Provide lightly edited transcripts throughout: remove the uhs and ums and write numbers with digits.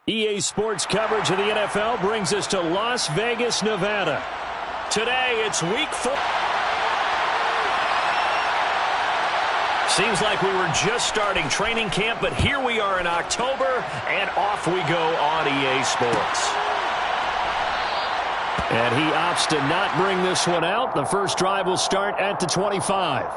EA Sports coverage of the NFL brings us to Las Vegas, Nevada. Today, it's Week 4. Seems like we were just starting training camp, but here we are in October, and off we go on EA Sports. And he opts to not bring this one out. The first drive will start at the 25.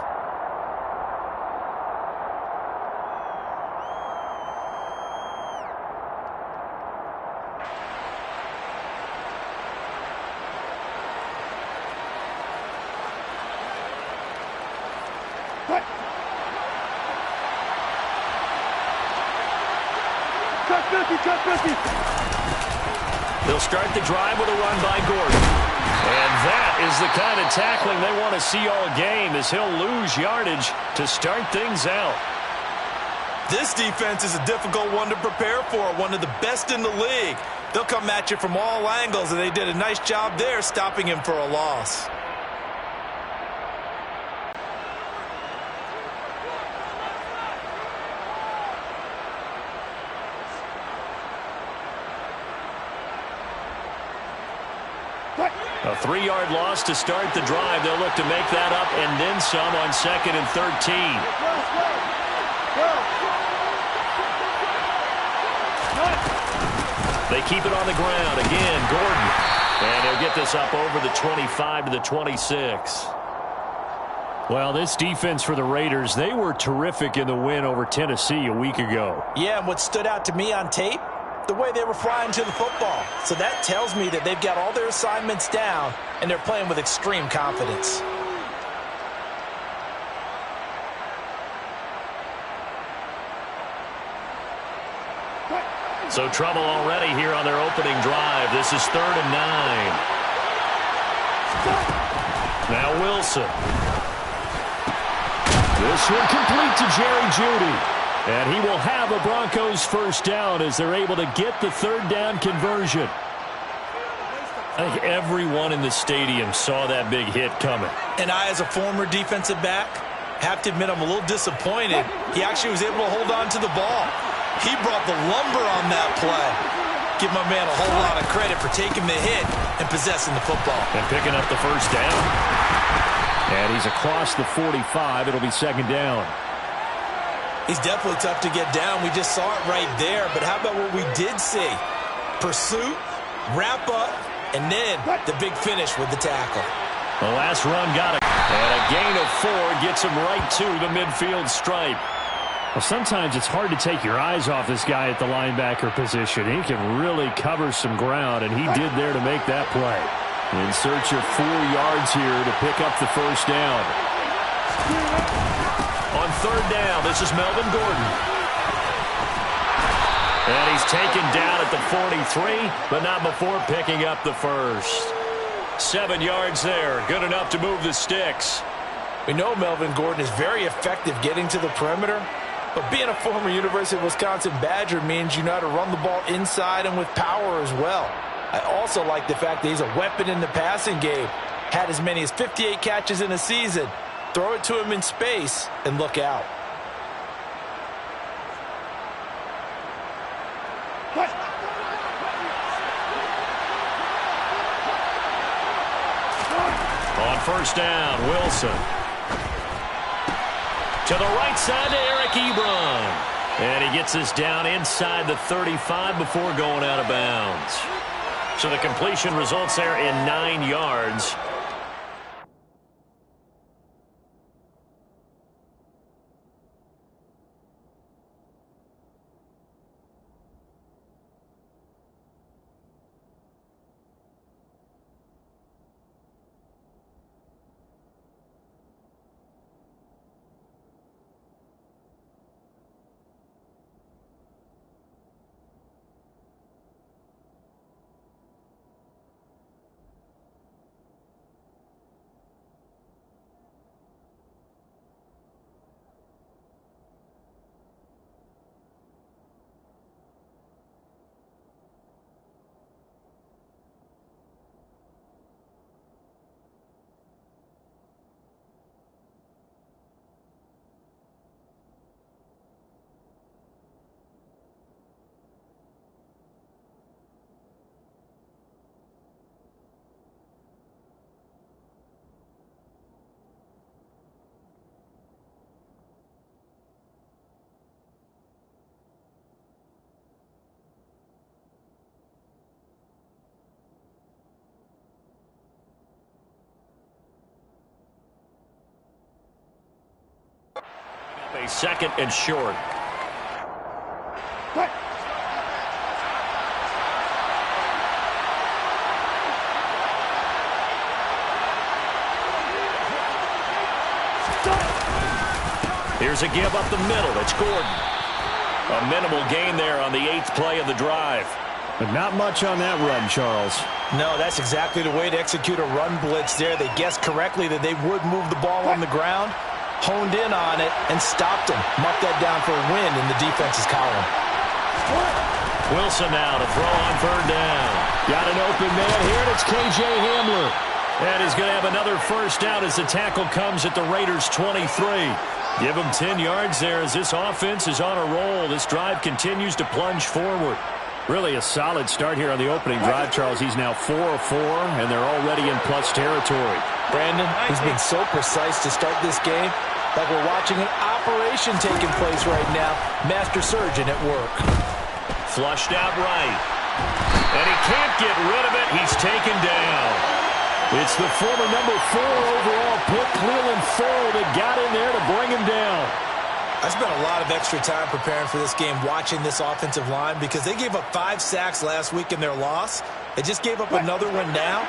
They'll start the drive with a run by Gordon. And that is the kind of tackling they want to see all game, as he'll lose yardage to start things out. This defense is a difficult one to prepare for, one of the best in the league. They'll come at you from all angles, and they did a nice job there stopping him for a loss. A 3-yard loss to start the drive. They'll look to make that up and then some on 2nd and 13. They keep it on the ground. Again, Gordon. And he'll get this up over the 25 to the 26. Well, this defense for the Raiders, they were terrific in the win over Tennessee a week ago. Yeah, and what stood out to me on tape, the way they were flying to the football. So that tells me that they've got all their assignments down, and they're playing with extreme confidence. So trouble already here on their opening drive. This is 3rd and 9. Now Wilson. This one complete to Jerry Jeudy. And he will have a Broncos first down as they're able to get the 3rd down conversion. I think everyone in the stadium saw that big hit coming. And I, as a former defensive back, have to admit I'm a little disappointed. He actually was able to hold on to the ball. He brought the lumber on that play. Give my man a whole lot of credit for taking the hit and possessing the football. And picking up the first down. And he's across the 45. It'll be 2nd down. He's definitely tough to get down. We just saw it right there. But how about what we did see? Pursuit, wrap up, and then the big finish with the tackle. The last run got it. And a gain of 4 gets him right to the midfield stripe. Well, sometimes it's hard to take your eyes off this guy at the linebacker position. He can really cover some ground, and he did there to make that play. In search of 4 yards here to pick up the first down. On 3rd down, this is Melvin Gordon. And he's taken down at the 43, but not before picking up the first. 7 yards there, good enough to move the sticks. We know Melvin Gordon is very effective getting to the perimeter, but being a former University of Wisconsin Badger means you know how to run the ball inside and with power as well. I also like the fact that he's a weapon in the passing game. Had as many as 58 catches in a season. Throw it to him in space and look out. On 1st down, Wilson. To the right side to Eric Ebron. And he gets this down inside the 35 before going out of bounds. So the completion results there in 9 yards. Second and short. Here's a give up the middle. It's Gordon. A minimal gain there on the 8th play of the drive. But not much on that run, Charles. No, that's exactly the way to execute a run blitz there. They guessed correctly that they would move the ball on the ground, honed in on it, and stopped them. Marked that down for a win in the defense's column. Wilson now to throw on 3rd down. Got an open man here, and it's K.J. Hamler. And he's going to have another first down as the tackle comes at the Raiders' 23. Give him 10 yards there as this offense is on a roll. This drive continues to plunge forward. Really a solid start here on the opening drive, Charles. He's now 4 of 4, and they're already in plus territory. Brandon, he's been so precise to start this game, like we're watching an operation taking place right now. Master surgeon at work. Flushed out right. And he can't get rid of it. He's taken down. It's the former number 4 overall pick, Cleveland Ferrell, that got in there to bring him down. I spent a lot of extra time preparing for this game, watching this offensive line, because they gave up 5 sacks last week in their loss. They just gave up another one now.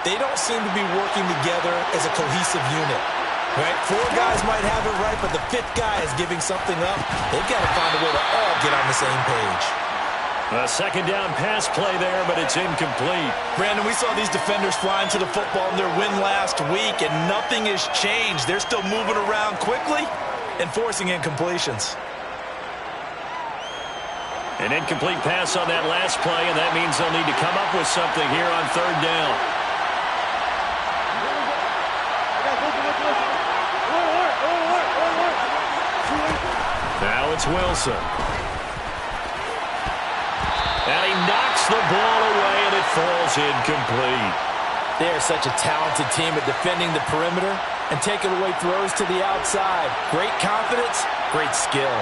They don't seem to be working together as a cohesive unit. Right? 4 guys might have it right, but the 5th guy is giving something up. They've got to find a way to all get on the same page. A second down pass play there, but it's incomplete. Brandon, we saw these defenders flying to the football in their win last week, and nothing has changed. They're still moving around quickly and forcing incompletions. An incomplete pass on that last play, and that means they'll need to come up with something here on 3rd down. Now it's Wilson. And he knocks the ball away, and it falls incomplete. They are such a talented team at defending the perimeter and taking away throws to the outside. Great confidence, great skill.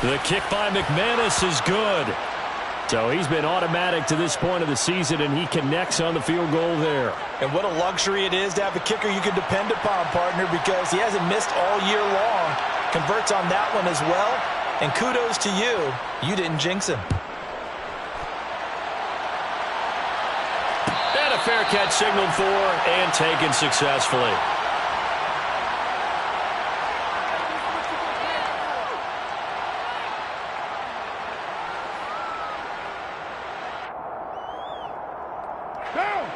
The kick by McManus is good. So he's been automatic to this point of the season, and he connects on the field goal there. And what a luxury it is to have a kicker you can depend upon, partner, because he hasn't missed all year long. Converts on that one as well. And kudos to you. You didn't jinx him. And a fair catch signaled for and taken successfully.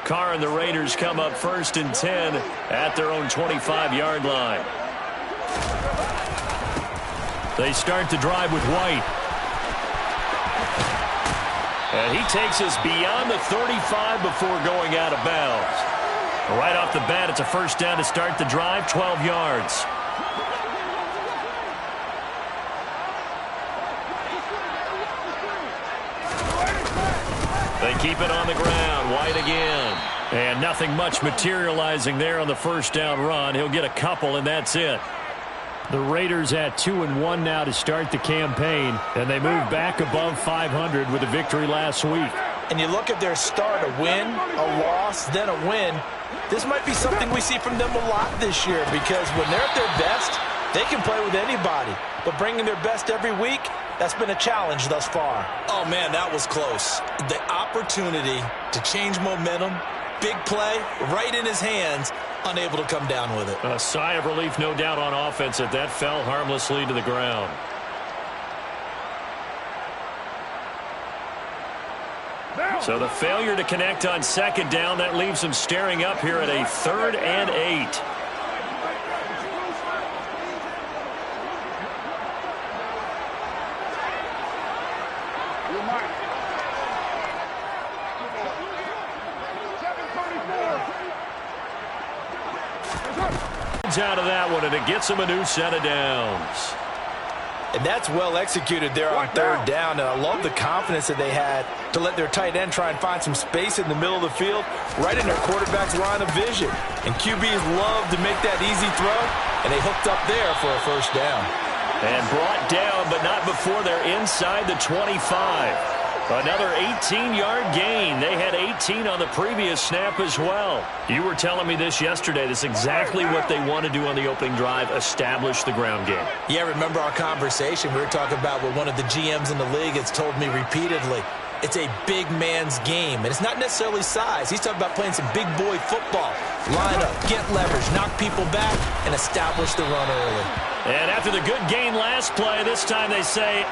Carr and the Raiders come up 1st and 10 at their own 25-yard line. They start the drive with White. And he takes us beyond the 35 before going out of bounds. Right off the bat, it's a first down to start the drive, 12 yards. They keep it on the ground. White again. And nothing much materializing there on the first down run. He'll get a couple, and that's it. The Raiders at 2-1 now to start the campaign, and they move back above 500 with a victory last week. And you look at their start, a win, a loss, then a win. This might be something we see from them a lot this year, because when they're at their best, they can play with anybody. But bringing their best every week, that's been a challenge thus far. Oh, man, that was close. The opportunity to change momentum, big play, right in his hands, unable to come down with it. A sigh of relief, no doubt, on offense that fell harmlessly to the ground. So the failure to connect on 2nd down, that leaves them staring up here at a 3rd and 8. Out of that one, and it gets him a new set of downs. And that's well executed there on 3rd down. And I love the confidence that they had to let their tight end try and find some space in the middle of the field, right in their quarterback's line of vision. And QBs love to make that easy throw, and they hooked up there for a first down. And brought down, but not before they're inside the 25. Another 18-yard gain. They had 18 18 on the previous snap as well. You were telling me this yesterday. That's exactly what they want to do on the opening drive, establish the ground game. Yeah, remember our conversation? We were talking about what one of the GMs in the league has told me repeatedly. It's a big man's game, and it's not necessarily size. He's talking about playing some big boy football. Line up, get leverage, knock people back, and establish the run early. And after the good gain last play, this time they say,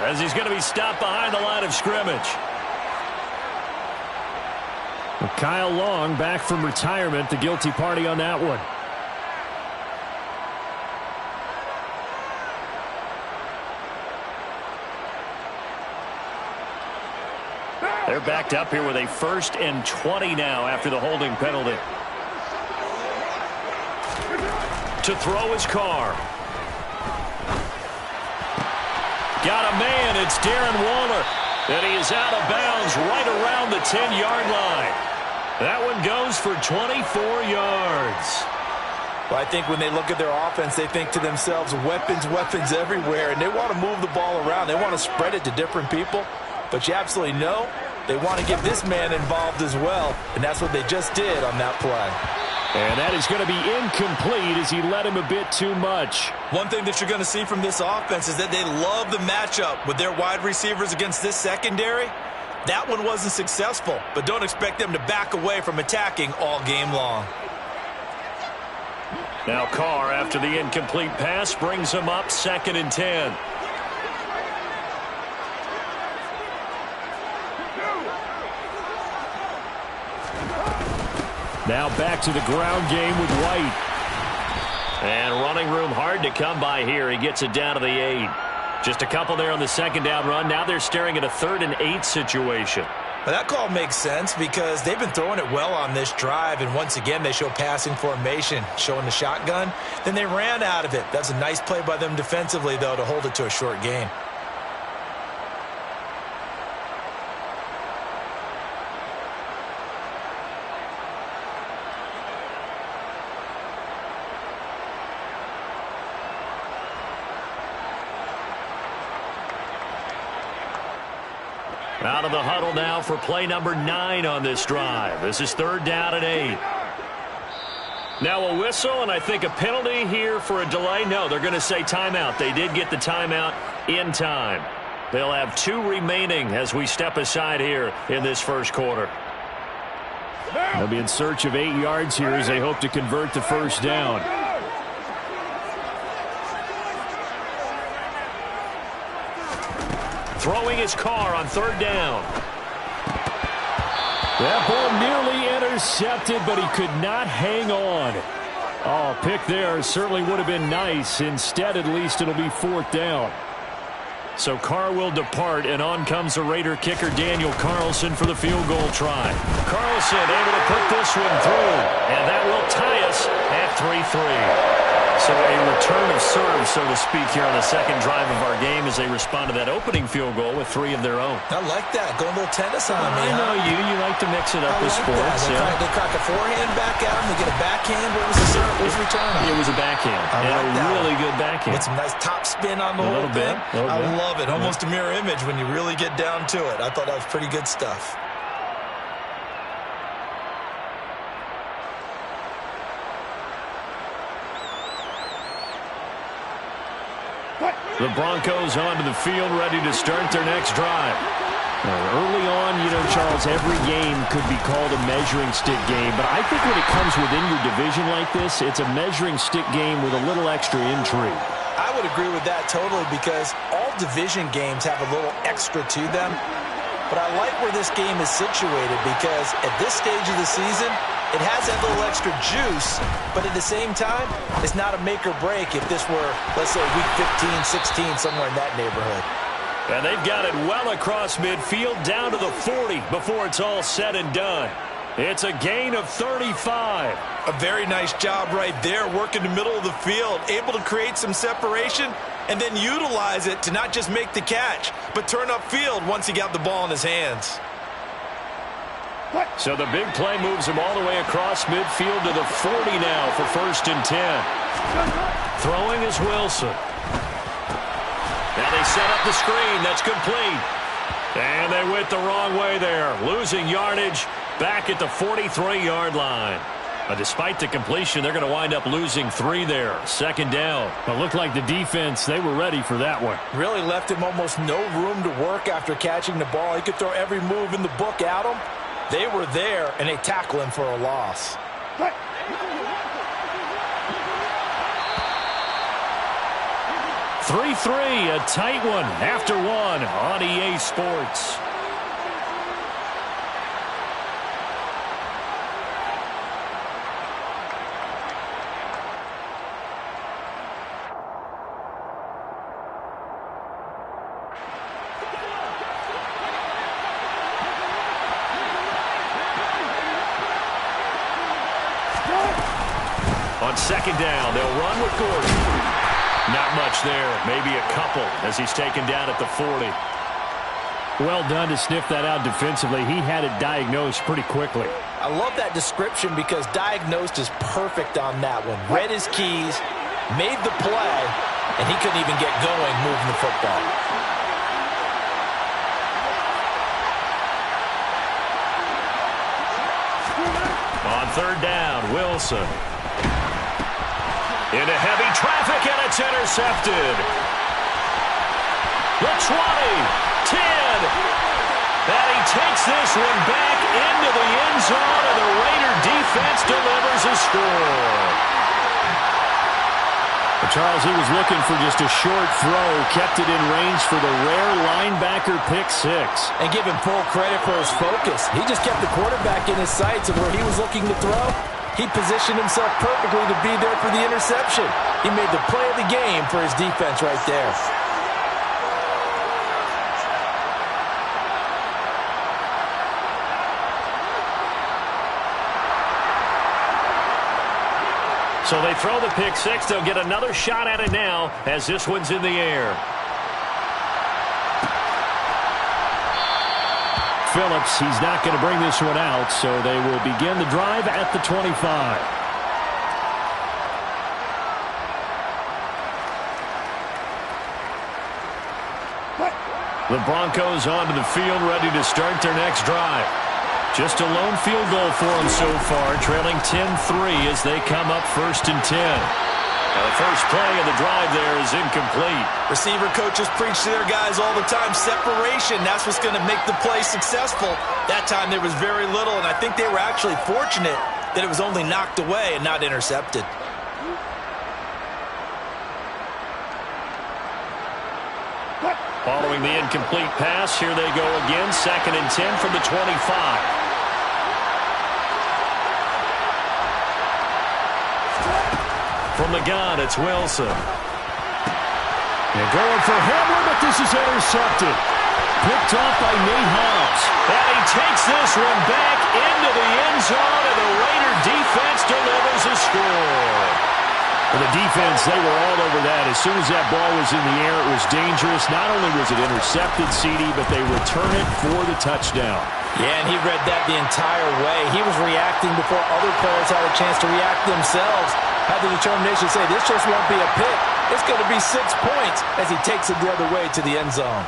as he's going to be stopped behind the line of scrimmage. Well, Kyle Long back from retirement, the guilty party on that one. They're backed up here with a 1st and 20 now after the holding penalty. To throw his Carr. Got a man. It's Darren Waller. And he is out of bounds right around the 10-yard line. That one goes for 24 yards. Well, I think when they look at their offense, they think to themselves, weapons, weapons everywhere. And they want to move the ball around. They want to spread it to different people. But you absolutely know they want to get this man involved as well. And that's what they just did on that play. And that is going to be incomplete as he led him a bit too much. One thing that you're going to see from this offense is that they love the matchup with their wide receivers against this secondary. That one wasn't successful, but don't expect them to back away from attacking all game long. Now Carr, after the incomplete pass, brings him up 2nd and 10. Now back to the ground game with White. And running room hard to come by here. He gets it down to the 8. Just a couple there on the 2nd down run. Now they're staring at a 3rd and 8 situation. Well, that call makes sense because they've been throwing it well on this drive, and once again they show passing formation, showing the shotgun. Then they ran out of it. That's a nice play by them defensively, though, to hold it to a short gain. Out of the huddle now for play number 9 on this drive. This is 3rd down and 8. Now a whistle, and I think a penalty here for a delay. No, they're going to say timeout. They did get the timeout in time. They'll have 2 remaining as we step aside here in this first quarter. They'll be in search of 8 yards here as they hope to convert the 1st down. Throwing his Carr on 3rd down. That ball nearly intercepted, but he could not hang on. Oh, pick there certainly would have been nice. Instead, at least, it'll be 4th down. So Carr will depart, and on comes the Raider kicker Daniel Carlson for the field goal try. Carlson able to put this one through, and that will tie us at 3-3. So a return of serve, so to speak, here on the 2nd drive of our game as they respond to that opening field goal with 3 of their own. I like that. Going a little tennis on me. I know you. You like to mix it up with sports. They crack a forehand back out, and they get a backhand. What was the serve? What was the return on? It was a backhand. And a really good backhand. With some nice top spin on the whole thing. I love it. Almost a mirror image when you really get down to it. I thought that was pretty good stuff. The Broncos onto the field, ready to start their next drive. Now, early on, you know, Charles, every game could be called a measuring stick game. But I think when it comes within your division like this, it's a measuring stick game with a little extra intrigue. I would agree with that totally because all division games have a little extra to them. But I like where this game is situated because at this stage of the season, it has that little extra juice, but at the same time, it's not a make or break if this were, let's say, week 15, 16, somewhere in that neighborhood. And they've got it well across midfield down to the 40 before it's all said and done. It's a gain of 35. A very nice job right there, working the middle of the field, able to create some separation and then utilize it to not just make the catch, but turn upfield once he got the ball in his hands. So the big play moves him all the way across midfield to the 40 now for 1st and 10. Throwing is Wilson. Now they set up the screen. That's complete. And they went the wrong way there, losing yardage back at the 43-yard line. Despite the completion, they're going to wind up losing 3 there. 2nd down. It looked like the defense, they were ready for that one. Really left him almost no room to work after catching the ball. He could throw every move in the book at him. They were there, and they tackle him for a loss. 3-3, a tight one after 1 on EA Sports. On 2nd down, they'll run with Gordon. Not much there, maybe a couple as he's taken down at the 40. Well done to sniff that out defensively. He had it diagnosed pretty quickly. I love that description because diagnosed is perfect on that one. Read his keys, made the play, and he couldn't even get going moving the football. On 3rd down, Wilson. Into heavy traffic, and it's intercepted. The 20, 10. And he takes this one back into the end zone, and the Raider defense delivers a score. Charles, he was looking for just a short throw, kept it in range for the rare linebacker pick 6. And give him full credit for his focus. He just kept the quarterback in his sights, and where he was looking to throw, he positioned himself perfectly to be there for the interception. He made the play of the game for his defense right there. So they throw the pick 6. They'll get another shot at it now as this one's in the air. Phillips, he's not going to bring this one out, so they will begin the drive at the 25. The Broncos onto the field, ready to start their next drive. Just a lone field goal for them so far, trailing 10-3 as they come up 1st and 10. Now the first play of the drive there is incomplete. Receiver coaches preach to their guys all the time. Separation, that's what's going to make the play successful. That time there was very little, and I think they were actually fortunate that it was only knocked away and not intercepted. Following the incomplete pass, here they go again. 2nd and 10 from the 25. From the gun, it's Wilson. They're going for Hamler, but this is intercepted. Picked off by Nate Hobbs. And he takes this one back into the end zone, and the Raider defense delivers a score. For the defense, they were all over that. As soon as that ball was in the air, it was dangerous. Not only was it intercepted, CD, but they return it for the touchdown. Yeah, and he read that the entire way. He was reacting before other players had a chance to react themselves. Had the determination to say, this just won't be a pick. It's going to be 6 points as he takes it the other way to the end zone.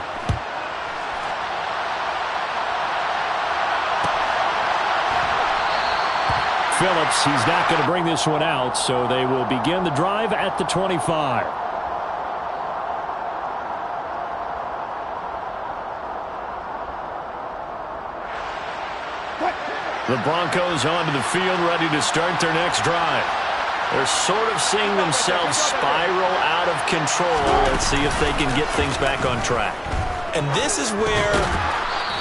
Phillips, he's not going to bring this one out, so they will begin the drive at the 25. The Broncos onto the field, ready to start their next drive. They're sort of seeing themselves spiral out of control. Let's see if they can get things back on track. And this is where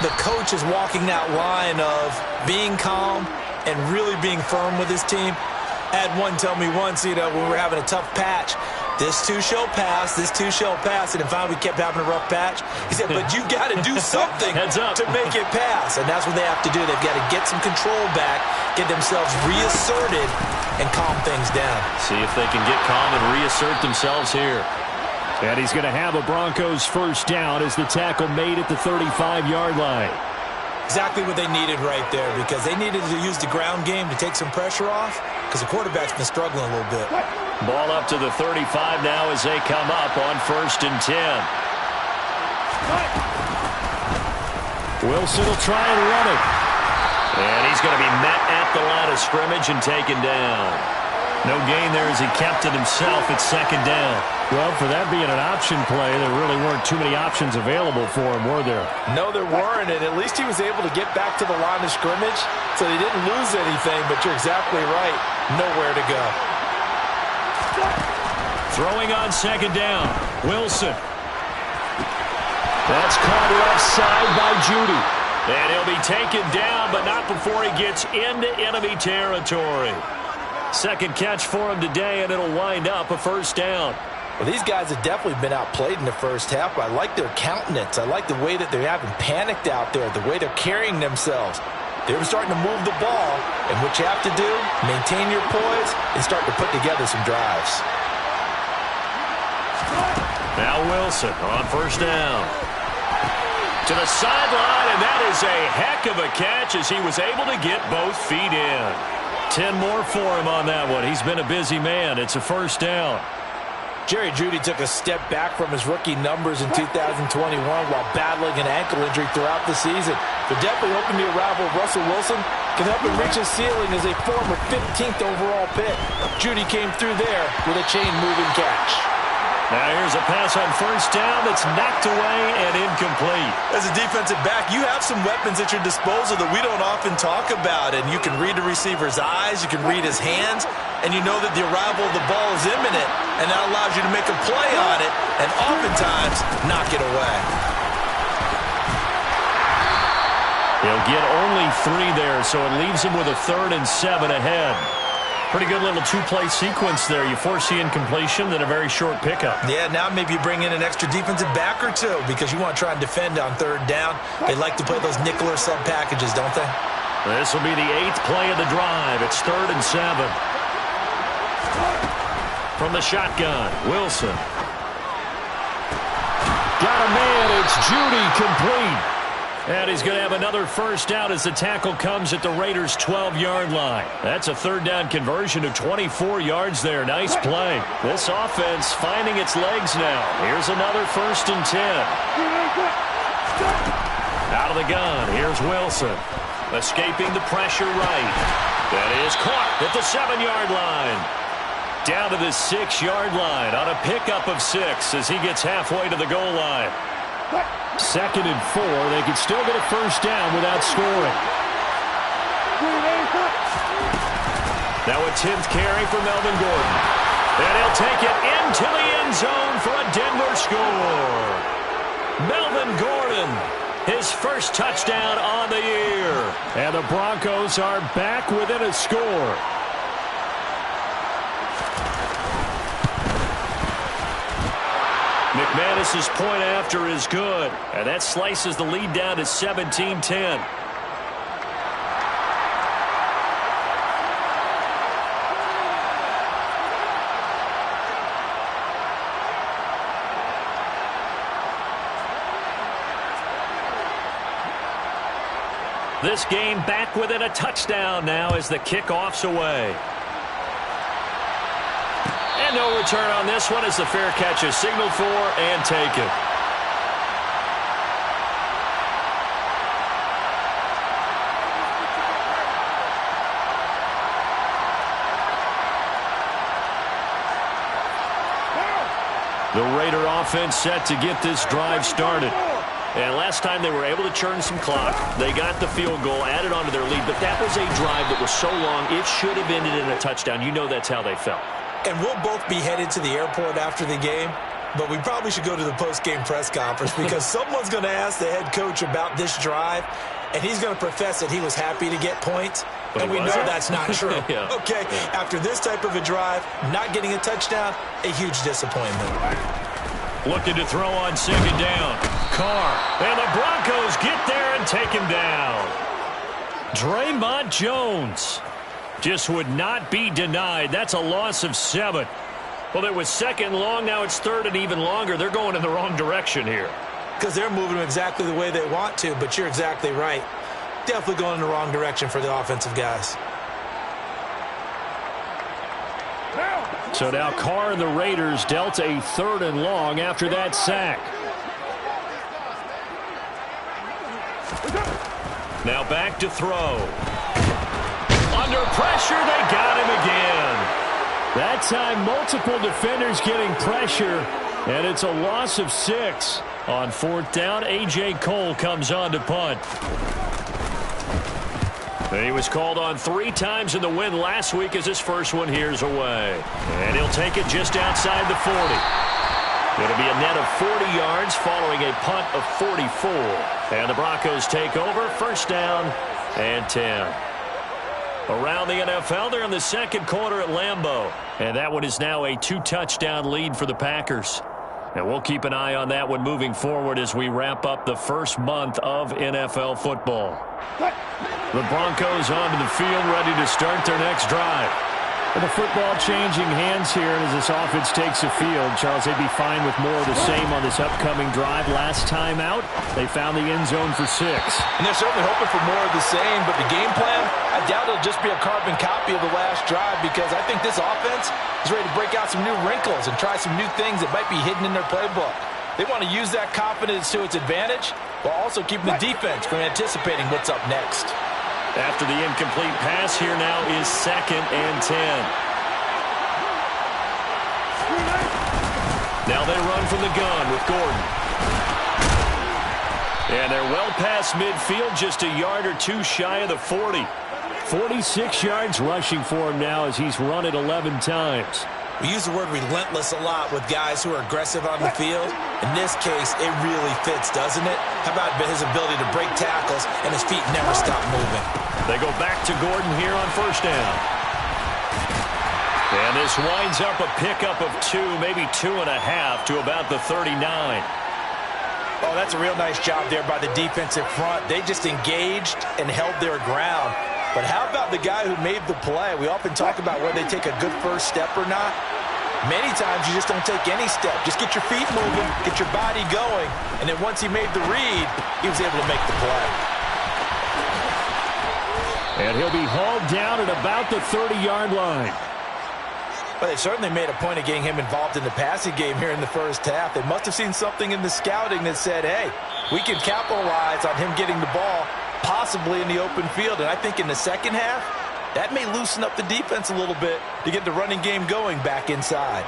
the coach is walking that line of being calm and really being firm with his team. I had one tell me once, when we were having a tough patch, this too shall pass, this too shall pass, and finally we kept having a rough patch. He said, but you got to do something to make it pass, and that's what they have to do. They've got to get some control back, get themselves reasserted, and calm things down. See if they can get calm and reassert themselves here. And he's going to have a Broncos first down as the tackle made at the 35-yard line. Exactly what they needed right there, because they needed to use the ground game to take some pressure off, because the quarterback's been struggling a little bit. Ball up to the 35 now as they come up on 1st and 10. Wilson will try and run it. And he's up the line of scrimmage and taken down. No gain there as he kept it himself at second down. Well, for that being an option play, there really weren't too many options available for him, were there? No, there weren't, and at least he was able to get back to the line of scrimmage, so he didn't lose anything, but you're exactly right. Nowhere to go. Throwing on second down, Wilson. That's caught left side by Judy. And he'll be taken down, but not before he gets into enemy territory. Second catch for him today, and it'll wind up a first down. Well, these guys have definitely been outplayed in the first half, but I like their countenance. I like the way that they haven't panicked out there, the way they're carrying themselves. They're starting to move the ball, and what you have to do, maintain your poise and start to put together some drives. Now Wilson on first down. To the sideline, and that is a heck of a catch as he was able to get both feet in. 10 more for him on that one. He's been a busy man. It's a first down. Jerry Jeudy took a step back from his rookie numbers in 2021 while battling an ankle injury throughout the season. But definitely hoping the arrival of Russell Wilson can help him reach his ceiling as a former 15th overall pick. Jeudy came through there with a chain-moving catch. Now here's a pass on first down that's knocked away and incomplete. As a defensive back, you have some weapons at your disposal that we don't often talk about. And you can read the receiver's eyes, you can read his hands, and you know that the arrival of the ball is imminent. And that allows you to make a play on it and oftentimes knock it away. He'll get only 3 there, so it leaves him with a 3rd and 7 ahead. Pretty good little two-play sequence there. You force the incompletion, then a very short pickup. Yeah, now maybe you bring in an extra defensive back or two because you want to try and defend on 3rd down. They like to play those nickel or sub packages, don't they? This will be the 8th play of the drive. It's 3rd and 7. From the shotgun, Wilson. Got a man. It's Jeudy complete. And he's going to have another first down as the tackle comes at the Raiders' 12-yard line. That's a 3rd down conversion of 24 yards there. Nice play. This offense finding its legs now. Here's another 1st and 10. Out of the gun, here's Wilson. Escaping the pressure right. That is caught at the 7-yard line. Down to the 6-yard line on a pickup of 6 as he gets halfway to the goal line. 2nd and 4. They could still get a first down without scoring. Now a 10th carry for Melvin Gordon. And he'll take it into the end zone for a Denver score. Melvin Gordon, his first touchdown on the year. And the Broncos are back within a score. McManus's point after is good, and that slices the lead down to 17-10. This game back within a touchdown now as the kickoff's away. And no return on this one as the fair catch is signaled for and taken. The Raider offense set to get this drive started. And last time they were able to churn some clock. They got the field goal, added on to their lead. But that was a drive that was so long, it should have ended in a touchdown. You know that's how they felt. And we'll both be headed to the airport after the game, but we probably should go to the post-game press conference because someone's going to ask the head coach about this drive, and he's going to profess that he was happy to get points, and we know that's not true. Yeah. Okay, after this type of a drive, not getting a touchdown, a huge disappointment. Looking to throw on second down. Carr, and the Broncos get there and take him down. Draymond Jones just would not be denied. That's a loss of 7. Well, it was 2nd long. Now it's 3rd and even longer. They're going in the wrong direction here. Because they're moving exactly the way they want to, but you're exactly right. Definitely going in the wrong direction for the offensive guys. So now Carr and the Raiders dealt a 3rd and long after that sack. Now back to throw. pressure. They got him again. That time, multiple defenders getting pressure, and it's a loss of 6. On 4th down, A.J. Cole comes on to punt. He was called on 3 times in the win last week as his first one here's away. And he'll take it just outside the 40. It'll be a net of 40 yards following a punt of 44. And the Broncos take over, 1st down and 10. Around the NFL, they're in the 2nd quarter at Lambeau. And that one is now a 2-touchdown lead for the Packers. And we'll keep an eye on that one moving forward as we wrap up the first month of NFL football. The Broncos onto the field, ready to start their next drive. With the football changing hands here, and as this offense takes the field, Charles, they'd be fine with more of the same on this upcoming drive. Last time out, they found the end zone for 6. And they're certainly hoping for more of the same, but the game plan, I doubt it'll just be a carbon copy of the last drive, because I think this offense is ready to break out some new wrinkles and try some new things that might be hidden in their playbook. They want to use that confidence to its advantage while also keeping the defense from anticipating what's up next. After the incomplete pass, here now is 2nd and 10. Now they run from the gun with Gordon. And they're well past midfield, just a yard or 2 shy of the 40. 46 yards rushing for him now as he's run it 11 times. We use the word relentless a lot with guys who are aggressive on the field. In this case, it really fits, doesn't it? How about his ability to break tackles and his feet never stop moving? They go back to Gordon here on 1st down. And this winds up a pickup of 2, maybe 2.5 to about the 39. Oh, that's a real nice job there by the defensive front. They just engaged and held their ground. But how about the guy who made the play? We often talk about whether they take a good first step or not. Many times you just don't take any step. Just get your feet moving, get your body going, and then once he made the read, he was able to make the play. And he'll be hauled down at about the 30-yard line. But they certainly made a point of getting him involved in the passing game here in the first half. They must have seen something in the scouting that said, hey, we can capitalize on him getting the ball possibly in the open field. And I think in the second half, that may loosen up the defense a little bit to get the running game going back inside.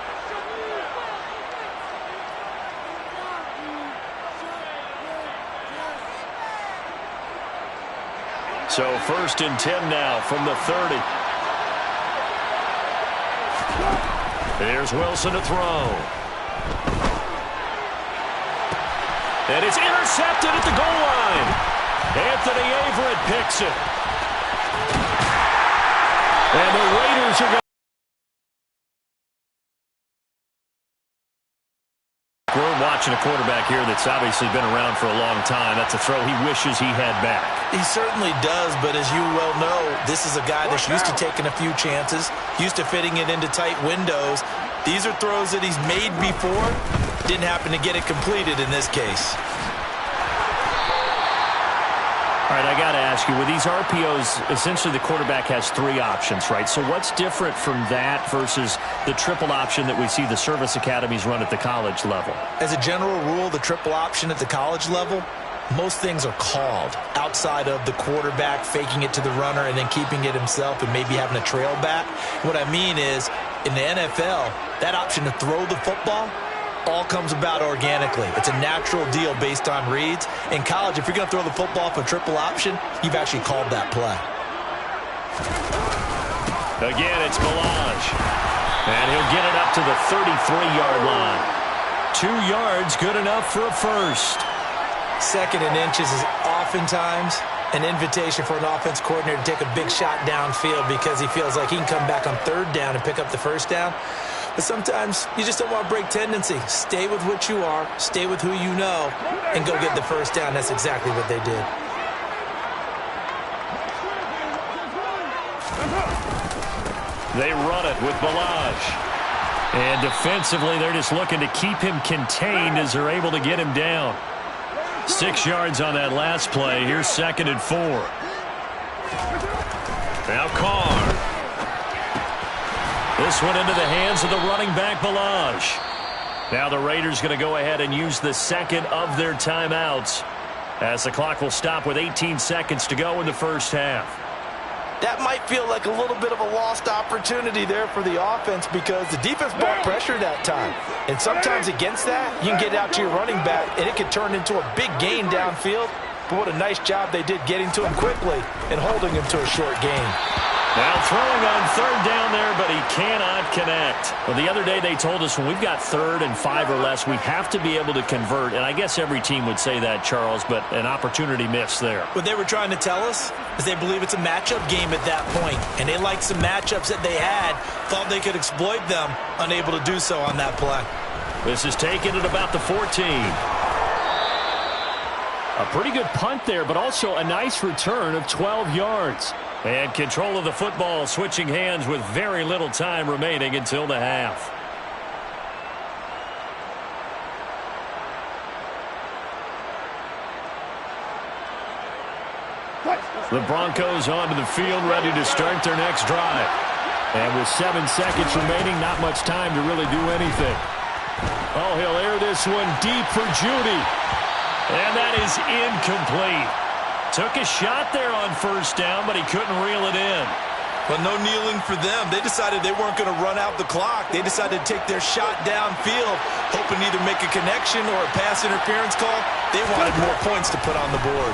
So 1st and 10 now from the 30. Here's Wilson to throw. And it's intercepted at the goal line. Anthony Averett picks it. And the Raiders are going. We're watching a quarterback here that's obviously been around for a long time. That's a throw he wishes he had back. He certainly does, but as you well know, this is a guy that's used to taking a few chances, used to fitting it into tight windows. These are throws that he's made before. Didn't happen to get it completed in this case. All right, I got to ask you, with these RPOs, essentially the quarterback has 3 options, right? So what's different from that versus the triple option that we see the service academies run at the college level? As a general rule, the triple option at the college level, most things are called outside of the quarterback faking it to the runner and then keeping it himself and maybe having a trail back. What I mean is, in the NFL, that option to throw the football all comes about organically. It's a natural deal based on reads. In college, if you're going to throw the football for triple option, you've actually called that play. Again, it's Melange. And he'll get it up to the 33-yard line. 2 yards, good enough for a first. 2nd and inches is oftentimes an invitation for an offense coordinator to take a big shot downfield because he feels like he can come back on 3rd down and pick up the first down. But sometimes you just don't want to break tendency. Stay with what you are, stay with who you know, and go get the first down. That's exactly what they did. They run it with Melange. And defensively, they're just looking to keep him contained as they're able to get him down. 6 yards on that last play. Here's 2nd and 4. Now Carr. This one into the hands of the running back, Melange. Now the Raiders going to go ahead and use the 2nd of their timeouts as the clock will stop with 18 seconds to go in the first half. that might feel like a little bit of a lost opportunity there for the offense because the defense brought pressure that time. And sometimes against that, you can get out to your running back, and it can turn into a big gain downfield. But what a nice job they did getting to him quickly and holding him to a short gain. Now throwing on third down there, but he cannot connect. Well, the other day they told us when we've got 3rd and 5 or less, we have to be able to convert. And I guess every team would say that, Charles, but an opportunity missed there. What they were trying to tell us is they believe it's a matchup game at that point, and they liked some matchups that they had, thought they could exploit them, unable to do so on that play. This is taken at about the 14. A pretty good punt there, but also a nice return of 12 yards. And control of the football, switching hands with very little time remaining until the half. The Broncos onto the field, ready to start their next drive. And with 7 seconds remaining, not much time to really do anything. Oh, he'll air this one deep for Judy. And that is incomplete. Took a shot there on first down, but he couldn't reel it in. But no kneeling for them. They decided they weren't going to run out the clock. They decided to take their shot downfield, hoping to either make a connection or a pass interference call. They wanted more points to put on the board.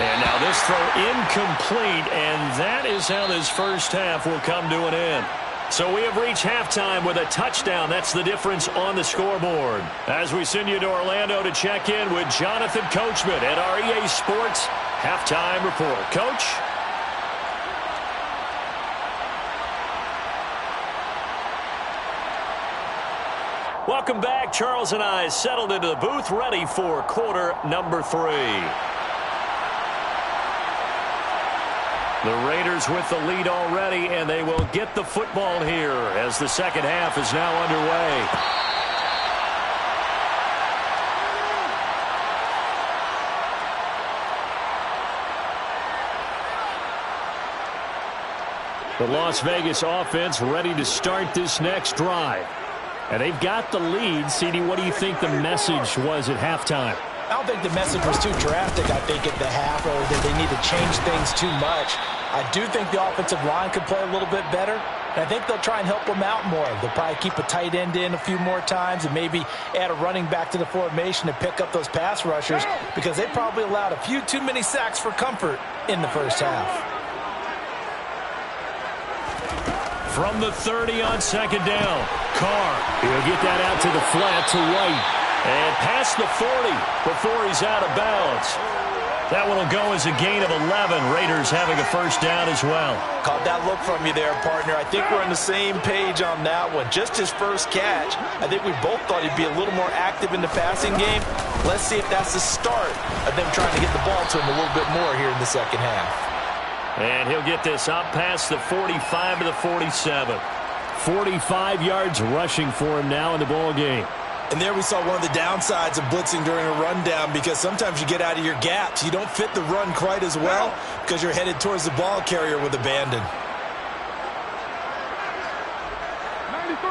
And now this throw incomplete, and that is how this first half will come to an end. So we have reached halftime with a touchdown. That's the difference on the scoreboard. As we send you to Orlando to check in with Jonathan Coachman at our EA Sports Halftime Report. Coach? Welcome back. Charles and I settled into the booth, ready for quarter number 3. The Raiders with the lead already, and they will get the football here as the second half is now underway. The Las Vegas offense ready to start this next drive. And they've got the lead. CD, what do you think the message was at halftime? I don't think the message was too drastic, I think, at the half, or that they need to change things too much. I do think the offensive line could play a little bit better, and I think they'll try and help them out more. They'll probably keep a tight end in a few more times and maybe add a running back to the formation to pick up those pass rushers because they probably allowed a few too many sacks for comfort in the first half. From the 30 on second down, Carr. He'll get that out to the flat to White. And past the 40 before he's out of bounds. That one will go as a gain of 11. Raiders having a first down as well. Caught that look from you there, partner. I think we're on the same page on that one. Just his first catch. I think we both thought he'd be a little more active in the passing game. Let's see if that's the start of them trying to get the ball to him a little bit more here in the second half. And he'll get this up past the 45 to the 47. 45 yards rushing for him now in the ball game. And there we saw one of the downsides of blitzing during a rundown because sometimes you get out of your gaps. You don't fit the run quite as well because you're headed towards the ball carrier with abandon. 93.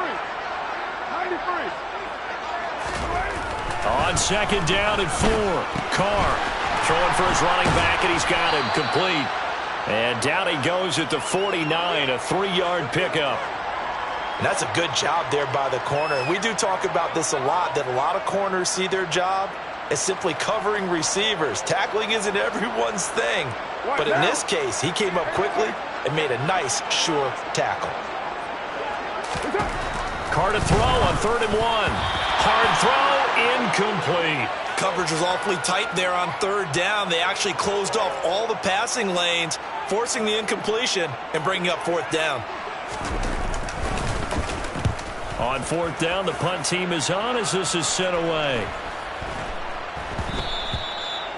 On second down and 4. Carr throwing for his running back, and he's got him complete. And down he goes at the 49, a 3-yard pickup. And that's a good job there by the corner. And we do talk about this a lot, that a lot of corners see their job as simply covering receivers. Tackling isn't everyone's thing. But in this case, he came up quickly and made a nice, sure tackle. Carr to throw on 3rd and 1. Hard throw, incomplete. Coverage was awfully tight there on 3rd down. They actually closed off all the passing lanes, forcing the incompletion and bringing up 4th down. On 4th down, the punt team is on as this is sent away.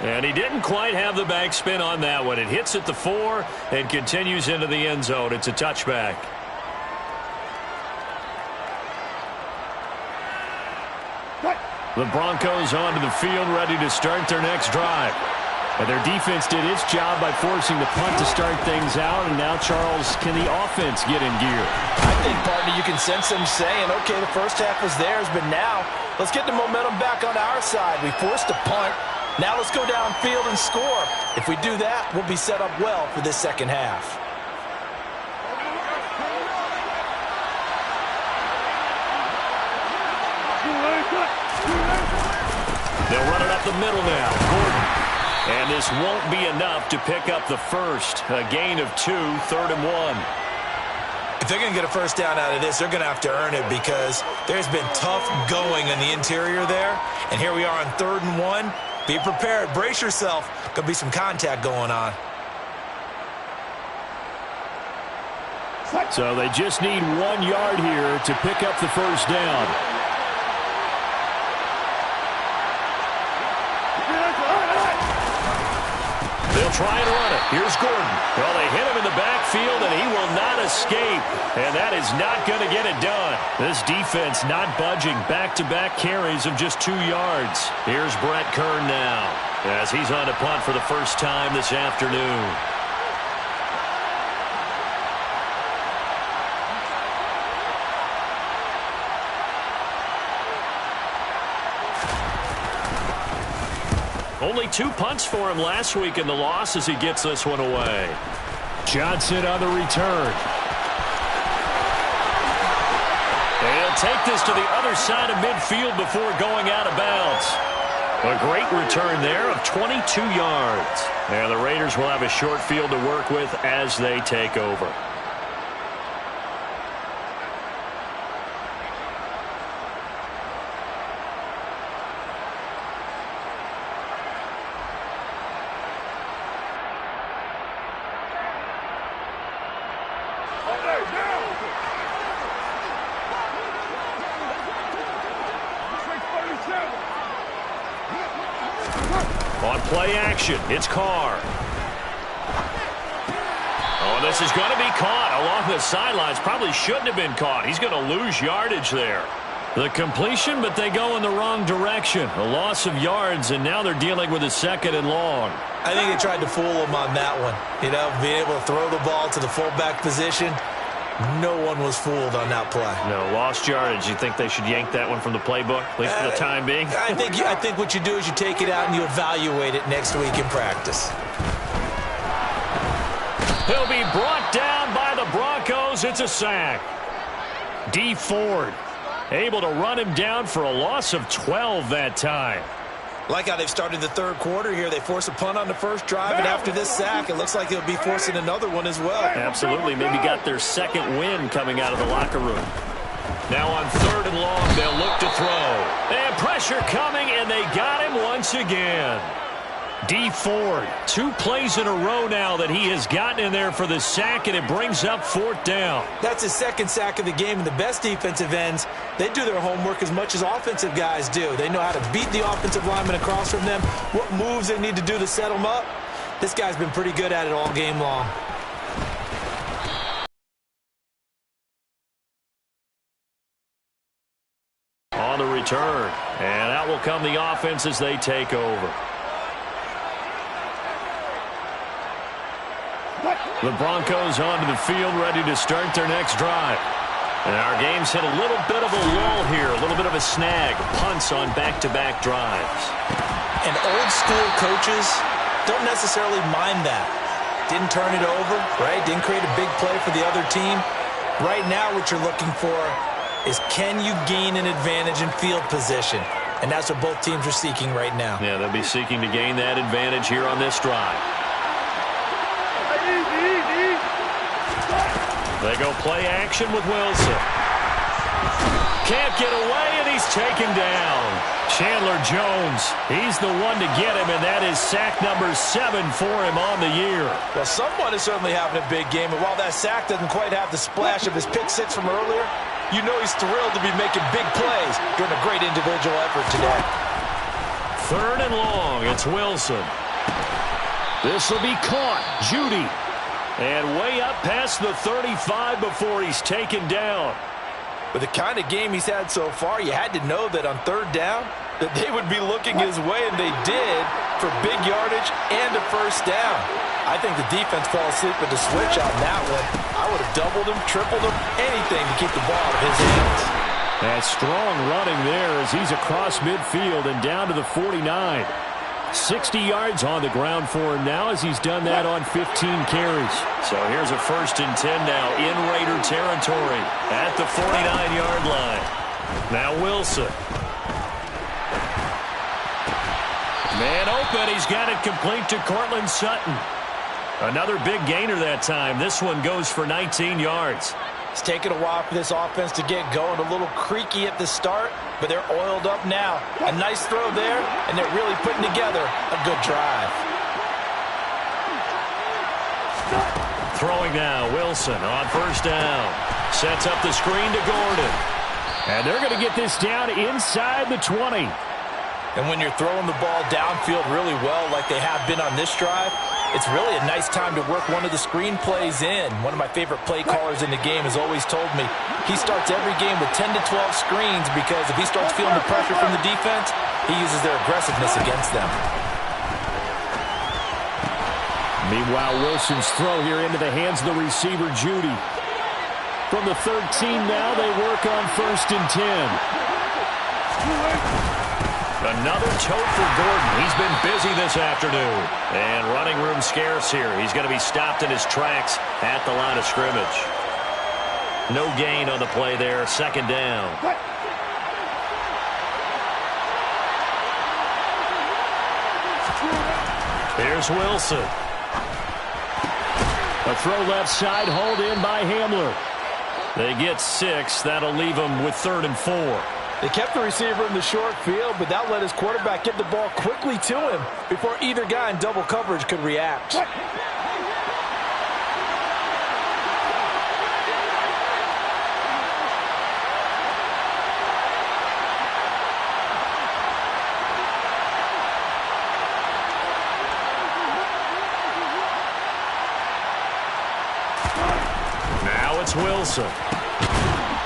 And he didn't quite have the backspin on that one. It hits at the 4 and continues into the end zone. It's a touchback. The Broncos onto the field, ready to start their next drive. And their defense did its job by forcing the punt to start things out. And now, Charles, can the offense get in gear? I think, partner, you can sense them saying, okay, the first half was theirs, but now let's get the momentum back on our side. We forced a punt. Now let's go downfield and score. If we do that, we'll be set up well for this second half. They'll run it up the middle now. Gordon. And this won't be enough to pick up the first. A gain of 2, 3rd and 1. If they're going to get a first down out of this, they're going to have to earn it because there's been tough going in the interior there. And here we are on 3rd and 1. Be prepared. Brace yourself. Going to be some contact going on. So they just need 1 yard here to pick up the first down. They'll try and run it. Here's Gordon. Well, they hit him in the backfield, and he will not escape. And that is not going to get it done. This defense not budging. Back-to-back carries of just 2 yards. Here's Brett Kern now as he's on to punt for the first time this afternoon. Only 2 punts for him last week in the loss as he gets this one away. Johnson on the return. He'll take this to the other side of midfield before going out of bounds. A great return there of 22 yards. And the Raiders will have a short field to work with as they take over. On play action, it's Carr. Oh, this is going to be caught along the sidelines. Probably shouldn't have been caught. He's going to lose yardage there. The completion, but they go in the wrong direction. A loss of yards, and now they're dealing with a 2nd and long. I think they tried to fool him on that one. You know, being able to throw the ball to the fullback position. No one was fooled on that play. No, lost yardage. You think they should yank that one from the playbook, at least for the time being? I think what you do is you take it out and you evaluate it next week in practice. He'll be brought down by the Broncos. It's a sack. D. Ford able to run him down for a loss of 12 that time. Like how they've started the 3rd quarter here. They force a punt on the first drive, and after this sack, it looks like they'll be forcing another one as well. Absolutely. Maybe got their 2nd win coming out of the locker room. Now on 3rd and long, they'll look to throw. They have pressure coming, and they got him once again. D. Ford, 2 plays in a row now that he has gotten in there for the sack, and it brings up 4th down. That's his 2nd sack of the game, and the best defensive ends, they do their homework as much as offensive guys do. They know how to beat the offensive lineman across from them, what moves they need to do to set them up. This guy's been pretty good at it all game long. On the return, and out will come the offense as they take over. The Broncos onto the field, ready to start their next drive. And our game's hit a little bit of a lull here, a little bit of a snag. Punts on back-to-back drives. And old-school coaches don't necessarily mind that. Didn't turn it over, right? Didn't create a big play for the other team. Right now what you're looking for is can you gain an advantage in field position? And that's what both teams are seeking right now. Yeah, they'll be seeking to gain that advantage here on this drive. They go play action with Wilson. Can't get away, and he's taken down. Chandler Jones, he's the one to get him, and that is sack number 7 for him on the year. Well, someone is certainly having a big game, and while that sack doesn't quite have the splash of his pick 6 from earlier, you know he's thrilled to be making big plays during a great individual effort today. 3rd and long, it's Wilson. This will be caught. Judy. And way up past the 35 before he's taken down. With the kind of game he's had so far, you had to know that on 3rd down, that they would be looking his way, and they did, for big yardage and a first down. I think the defense fell asleep with the switch on that one. I would have doubled him, tripled him, anything to keep the ball out of his hands. That strong running there as he's across midfield and down to the 49. 60 yards on the ground for him now as he's done that on 15 carries. So here's a 1st and 10 now in Raider territory at the 49-yard line. Now Wilson. Man open. He's got it complete to Cortland Sutton. Another big gainer that time. This one goes for 19 yards. It's taken a while for this offense to get going. A little creaky at the start, but they're oiled up now. A nice throw there, and they're really putting together a good drive. Throwing now, Wilson on 1st down. Sets up the screen to Gordon. And they're going to get this down inside the 20. And when you're throwing the ball downfield really well like they have been on this drive, it's really a nice time to work one of the screen plays in. One of my favorite play callers in the game has always told me he starts every game with 10 to 12 screens because if he starts feeling the pressure from the defense, he uses their aggressiveness against them. Meanwhile, Wilson's throw here into the hands of the receiver, Judy. From the 13 now, they work on 1st and 10. Another tote for Gordon. He's been busy this afternoon. And running room scarce here. He's going to be stopped in his tracks at the line of scrimmage. No gain on the play there. 2nd down. Here's Wilson. A throw left side, hauled in by Hamler. They get 6. That'll leave them with 3rd and 4. They kept the receiver in the short field, but that let his quarterback get the ball quickly to him before either guy in double coverage could react. Now it's Wilson.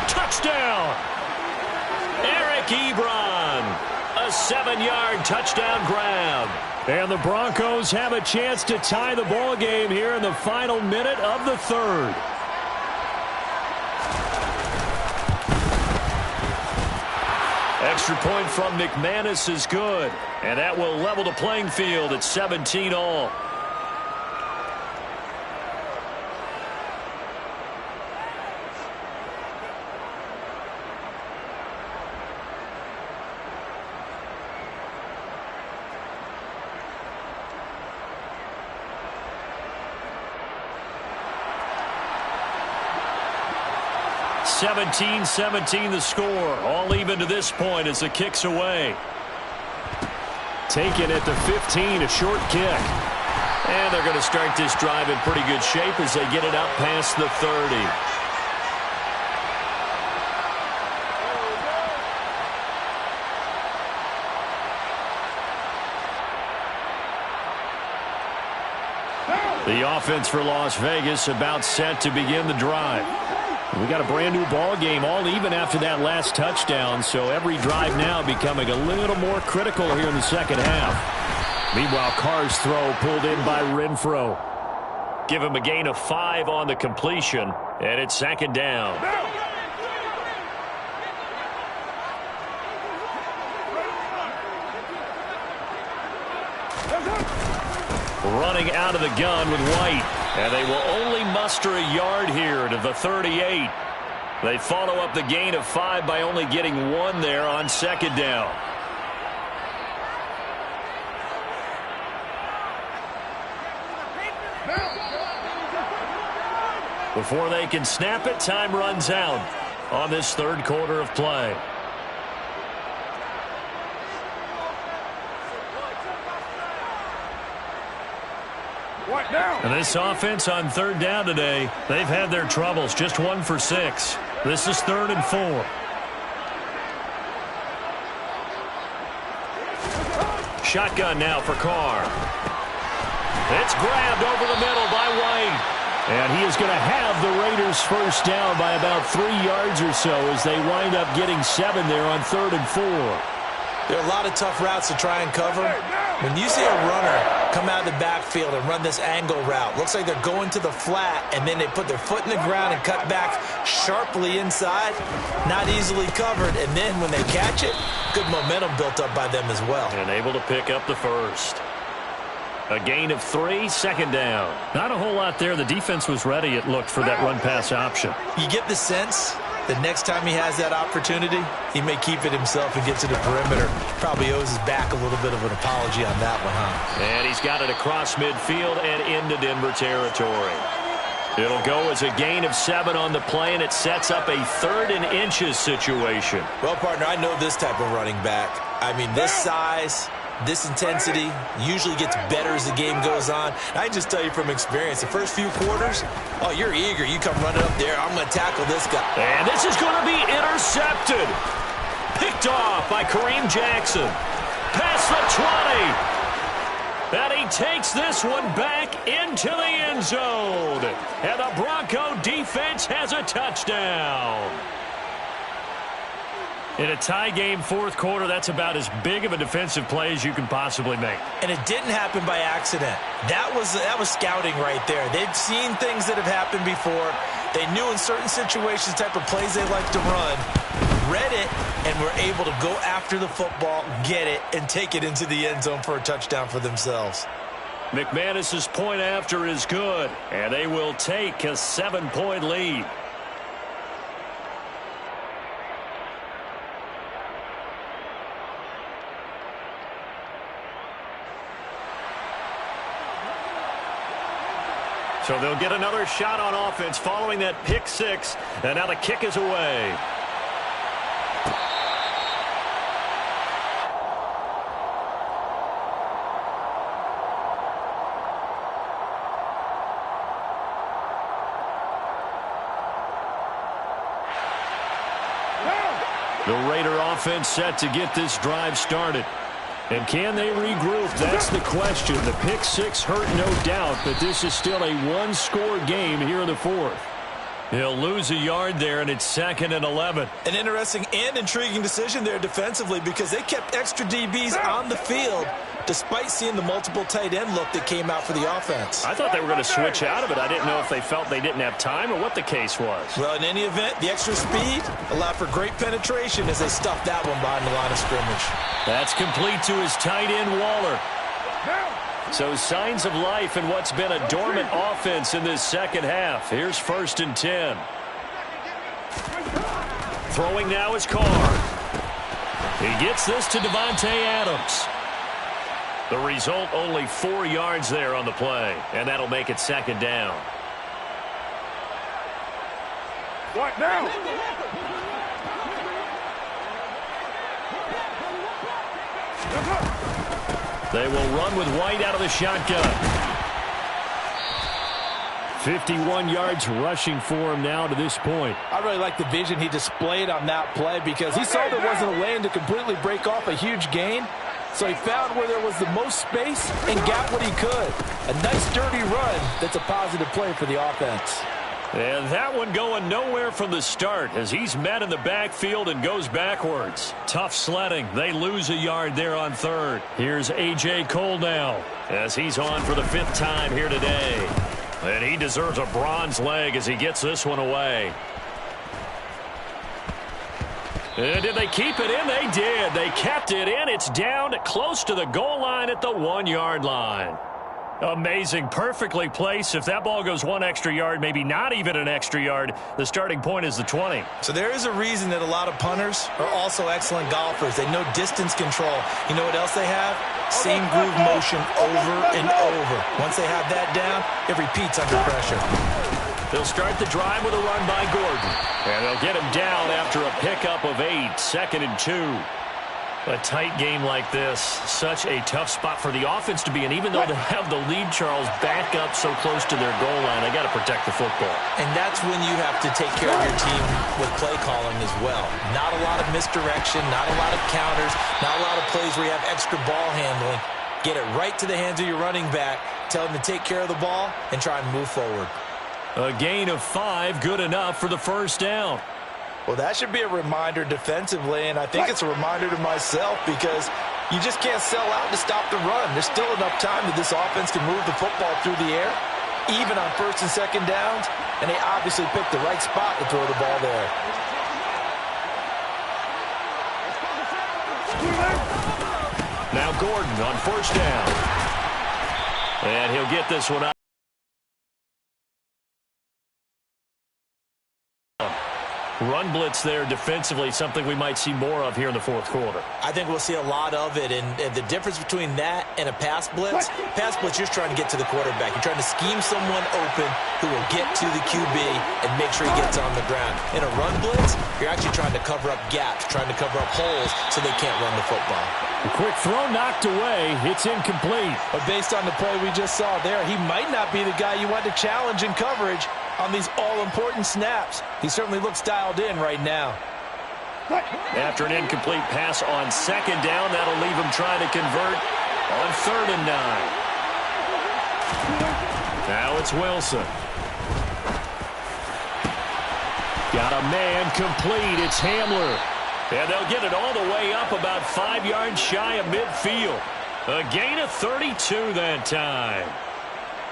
Touchdown! Ebron, a 7-yard touchdown grab. And the Broncos have a chance to tie the ball game here in the final minute of the 3rd. Extra point from McManus is good, and that will level the playing field at 17 all. (17-17) the score. All even to this point as the kick's away. Taken at the 15, a short kick. And they're going to start this drive in pretty good shape as they get it up past the 30. The offense for Las Vegas about set to begin the drive. We got a brand new ball game, all even after that last touchdown, so every drive now becoming a little more critical here in the 2nd half. Meanwhile, Carr's throw pulled in by Renfro. Give him a gain of 5 on the completion, and it's 2nd down. Running out of the gun with White. And they will only muster a yard here to the 38. They follow up the gain of 5 by only getting 1 there on 2nd down. Before they can snap it, time runs out on this 3rd quarter of play. And this offense on 3rd down today, they've had their troubles. Just 1 for 6. This is 3rd and 4. Shotgun now for Carr. It's grabbed over the middle by White. And he is going to have the Raiders 1st down by about 3 yards or so as they wind up getting 7 there on 3rd and 4. There are a lot of tough routes to try and cover. When you see a runner come out of the backfield and run this angle route. Looks like they're going to the flat, and then they put their foot in the ground and cut back sharply inside. Not easily covered, and then when they catch it, good momentum built up by them as well. And able to pick up the first. A gain of 3, second down. Not a whole lot there. The defense was ready, it looked, for that run-pass option. You get the sense that next time he has that opportunity, he may keep it himself and get to the perimeter. Probably owes his back a little bit of an apology on that one, huh? And he's got it across midfield and into Denver territory. It'll go as a gain of 7 on the play, and it sets up a 3rd and inches situation. Well, partner, I know this type of running back. I mean, this size, this intensity usually gets better as the game goes on. I just tell you from experience, the first few quarters, oh, you're eager. You come running up there. I'm going to tackle this guy. And this is going to be intercepted. Picked off by Kareem Jackson. Past the 20. And he takes this one back into the end zone. And the Bronco defense has a touchdown. In a tie game fourth quarter, that's about as big of a defensive play as you can possibly make. And it didn't happen by accident. That was scouting right there. They've seen things that have happened before. They knew in certain situations the type of plays they like to run, read it, and were able to go after the football, get it, and take it into the end zone for a touchdown for themselves. McManus's point after is good, and they will take a 7-point lead. So they'll get another shot on offense following that pick 6, and now the kick is away. The Raider offense set to get this drive started. And can they regroup? That's the question. The pick 6 hurt, no doubt, but this is still a one-score game here in the fourth. He'll lose a yard there, and it's 2nd and 11. An interesting and intriguing decision there defensively because they kept extra DBs on the field despite seeing the multiple tight end look that came out for the offense. I thought they were going to switch out of it. I didn't know if they felt they didn't have time or what the case was. Well, in any event, the extra speed allowed for great penetration as they stuffed that one behind the line of scrimmage. That's complete to his tight end, Waller. So signs of life in what's been a dormant offense in this second half. Here's 1st and 10. Throwing now is Carr. He gets this to Devontae Adams. The result, only 4 yards there on the play, and that'll make it 2nd down. What now? They will run with White out of the shotgun. 51 yards rushing for him now to this point. I really like the vision he displayed on that play because he saw there wasn't a lane to completely break off a huge gain. So he found where there was the most space and got what he could. A nice, dirty run that's a positive play for the offense. And that one going nowhere from the start as he's met in the backfield and goes backwards. Tough sledding. They lose a yard there on 3rd. Here's A.J. Cole now as he's on for the 5th time here today. And he deserves a bronze leg as he gets this one away. And did they keep it in? They did. They kept it in. It's down close to the goal line at the 1-yard line. Amazing. Perfectly placed. If that ball goes 1 extra yard, maybe not even an extra yard, the starting point is the 20. So there is a reason that a lot of punters are also excellent golfers. They know distance control. You know what else they have? Same groove motion over and over. Once they have that down, it repeats under pressure. They'll start the drive with a run by Gordon. And they'll get him down after a pickup of 8. 2nd and 2. A tight game like this, such a tough spot for the offense to be in. Even though they have the lead, Charles, back up so close to their goal line, they got to protect the football. And that's when you have to take care of your team with play calling as well. Not a lot of misdirection, not a lot of counters, not a lot of plays where you have extra ball handling. Get it right to the hands of your running back, tell him to take care of the ball, and try and move forward. A gain of 5, good enough for the 1st down. Well, that should be a reminder defensively, and I think it's a reminder to myself because You just can't sell out to stop the run. There's still enough time that this offense can move the football through the air, even on first and second downs, and they obviously picked the right spot to throw the ball there. Now Gordon on first down. And he'll get this one out. Run blitz there defensively, something we might see more of here in the fourth quarter. I think we'll see a lot of it, and the difference between that and a pass blitz, you're trying to get to the quarterback. You're trying to scheme someone open who will get to the QB and make sure he gets on the ground. In a run blitz, you're actually trying to cover up gaps, trying to cover up holes so they can't run the football. A quick throw knocked away. It's incomplete. But based on the play we just saw there, he might not be the guy you want to challenge in coverage on these all-important snaps. He certainly looks dialed in right now. After an incomplete pass on second down, that'll leave him trying to convert on 3rd and 9. Now it's Wilson. Got a man complete. It's Hamler. And they'll get it all the way up about 5 yards shy of midfield. A gain of 32 that time.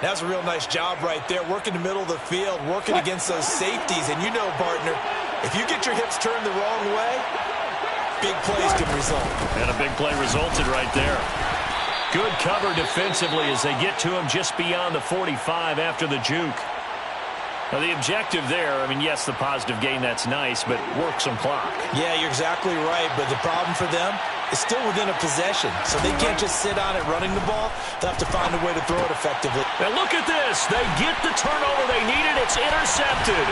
That's a real nice job right there, working the middle of the field, working against those safeties. And you know, partner, if you get your hips turned the wrong way, big plays can result. And a big play resulted right there. Good cover defensively as they get to him just beyond the 45 after the juke. Now, the objective there, I mean, yes, the positive gain, that's nice, but work some clock. Yeah, you're exactly right, but the problem for them is still within a possession, so they can't just sit on it running the ball. They'll have to find a way to throw it effectively. Now, look at this. They get the turnover they needed. It's intercepted.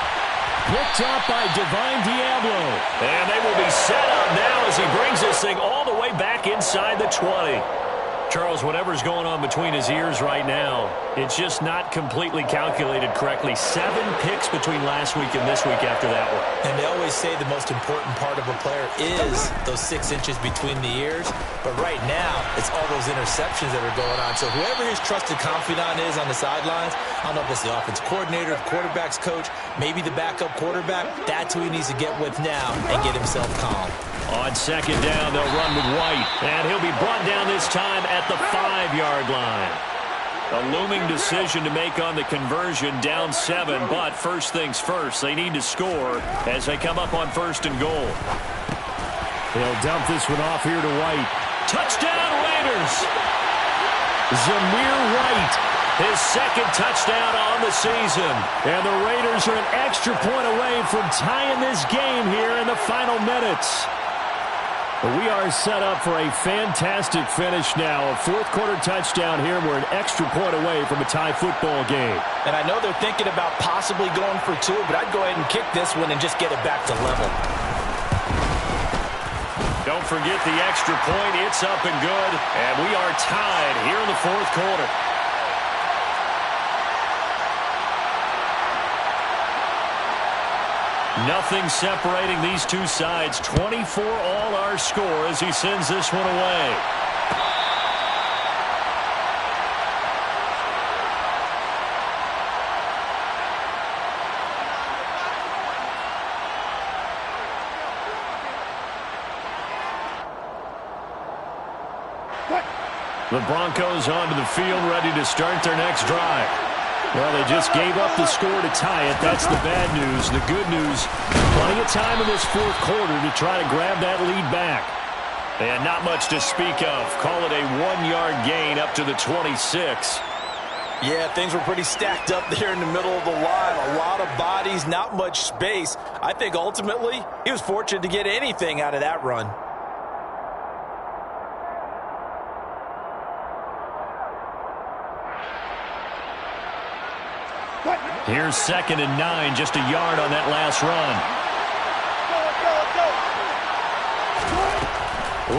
Picked up by Divine Diablo. And they will be set up now as he brings this thing all the way back inside the 20. Charles, whatever's going on between his ears right now, it's just not completely calculated correctly. 7 picks between last week and this week after that one. And they always say the most important part of a player is those 6 inches between the ears. But right now, it's all those interceptions that are going on. So whoever his trusted confidant is on the sidelines, I don't know if it's the offense coordinator, the quarterback's coach, maybe the backup quarterback, that's who he needs to get with now and get himself calm. On second down, they'll run with White. And he'll be brought down this time at the 5-yard line. A looming decision to make on the conversion, down 7. But first things first, they need to score as they come up on 1st and goal. They'll dump this one off here to White. Touchdown, Raiders! Zamir White, his 2nd touchdown on the season. And the Raiders are an extra point away from tying this game here in the final minutes. We are set up for a fantastic finish now. A 4th quarter touchdown here. We're an extra point away from a tie football game. And I know they're thinking about possibly going for 2, but I'd go ahead and kick this one and just get it back to level. Don't forget the extra point. It's up and good. And we are tied here in the 4th quarter. Nothing separating these two sides. 24 all our score as he sends this one away. The Broncos onto the field, ready to start their next drive. Well, they just gave up the score to tie it. That's the bad news. The good news, plenty of time in this 4th quarter to try to grab that lead back. And not much to speak of. Call it a 1-yard gain up to the 26. Yeah, things were pretty stacked up there in the middle of the line. A lot of bodies, not much space. I think ultimately he was fortunate to get anything out of that run. Here's 2nd and 9, just a yard on that last run.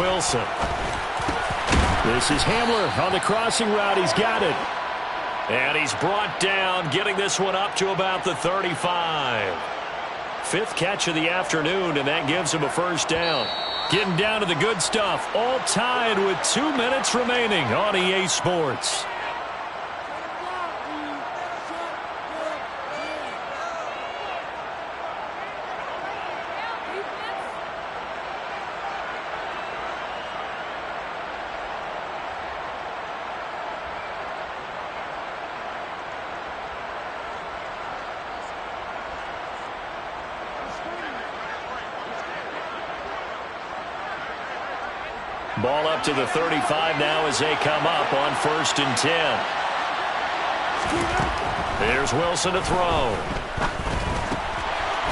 Wilson. This is Hamler on the crossing route. He's got it. And he's brought down, getting this one up to about the 35. 5th catch of the afternoon, and that gives him a 1st down. Getting down to the good stuff, all tied with 2 minutes remaining on EA Sports. Ball up to the 35 now as they come up on 1st and 10. Here's Wilson to throw.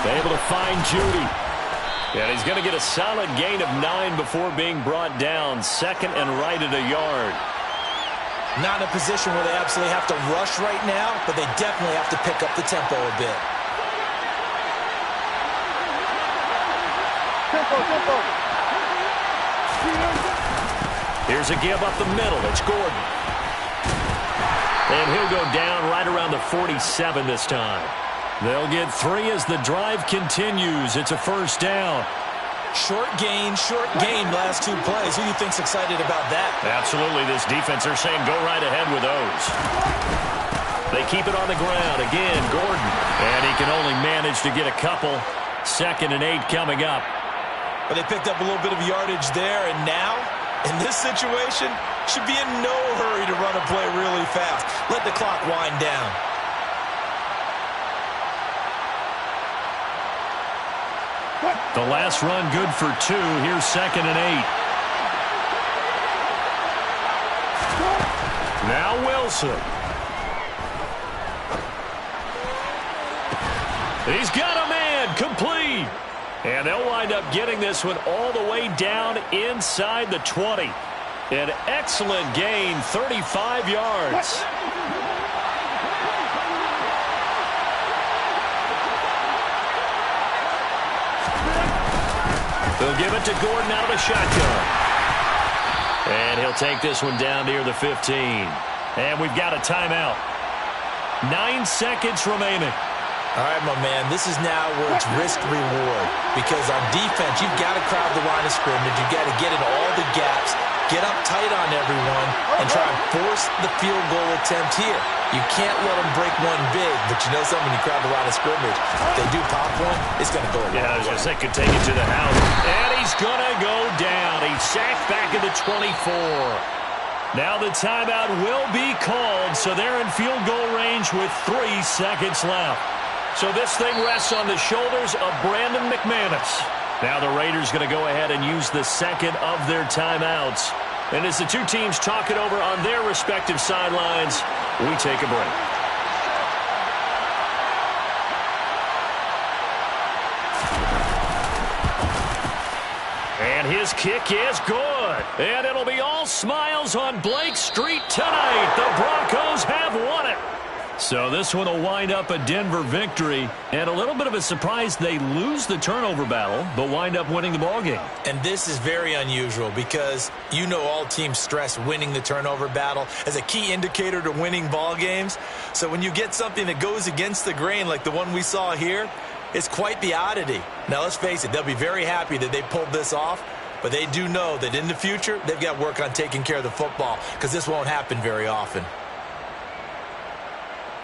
Able to find Judy. And he's going to get a solid gain of 9 before being brought down. 2nd and right at a yard. Not in a position where they absolutely have to rush right now, but they definitely have to pick up the tempo a bit. Here's a give up the middle. It's Gordon. And he'll go down right around the 47 this time. They'll get 3 as the drive continues. It's a 1st down. Short gain, last 2 plays. Who do you think's excited about that? Absolutely. This defense, they're saying go right ahead with those. They keep it on the ground. Again, Gordon. And he can only manage to get a couple. 2nd and 8 coming up. But they picked up a little bit of yardage there, and now, in this situation, should be in no hurry to run a play really fast. Let the clock wind down. The last run good for 2. Here's 2nd and 8. Now Wilson. He's got a man. Complete. And they'll wind up getting this one all the way down inside the 20. An excellent gain, 35 yards. They'll give it to Gordon out of the shotgun. And he'll take this one down near the 15. And we've got a timeout. 9 seconds remaining. All right, my man, this is now where it's risk-reward. Because on defense, you've got to crowd the line of scrimmage. You've got to get in all the gaps, get up tight on everyone, and try and force the field goal attempt here. You can't let them break one big, but you know something, when you crowd the line of scrimmage, if they do pop one, it's going to go a long way. I was going to say, could take it to the house. And he's going to go down. He's sacked back at the 24. Now the timeout will be called, so they're in field goal range with 3 seconds left. So this thing rests on the shoulders of Brandon McManus. Now the Raiders going to go ahead and use the second of their timeouts. And as the two teams talk it over on their respective sidelines, we take a break. And his kick is good. And it'll be all smiles on Blake Street tonight. The Broncos have won it. So this one will wind up a Denver victory. And a little bit of a surprise, they lose the turnover battle, but wind up winning the ballgame. And this is very unusual because you know all teams stress winning the turnover battle as a key indicator to winning ball games. So when you get something that goes against the grain like the one we saw here, it's quite the oddity. Now let's face it, they'll be very happy that they pulled this off, but they do know that in the future they've got work on taking care of the football because this won't happen very often.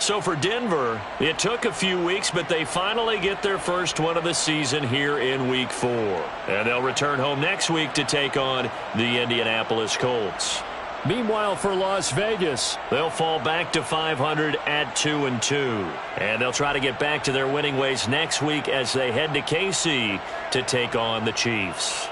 So for Denver, it took a few weeks, but they finally get their first one of the season here in Week 4. And they'll return home next week to take on the Indianapolis Colts. Meanwhile, for Las Vegas, they'll fall back to 500 at 2-2. And they'll try to get back to their winning ways next week as they head to KC to take on the Chiefs.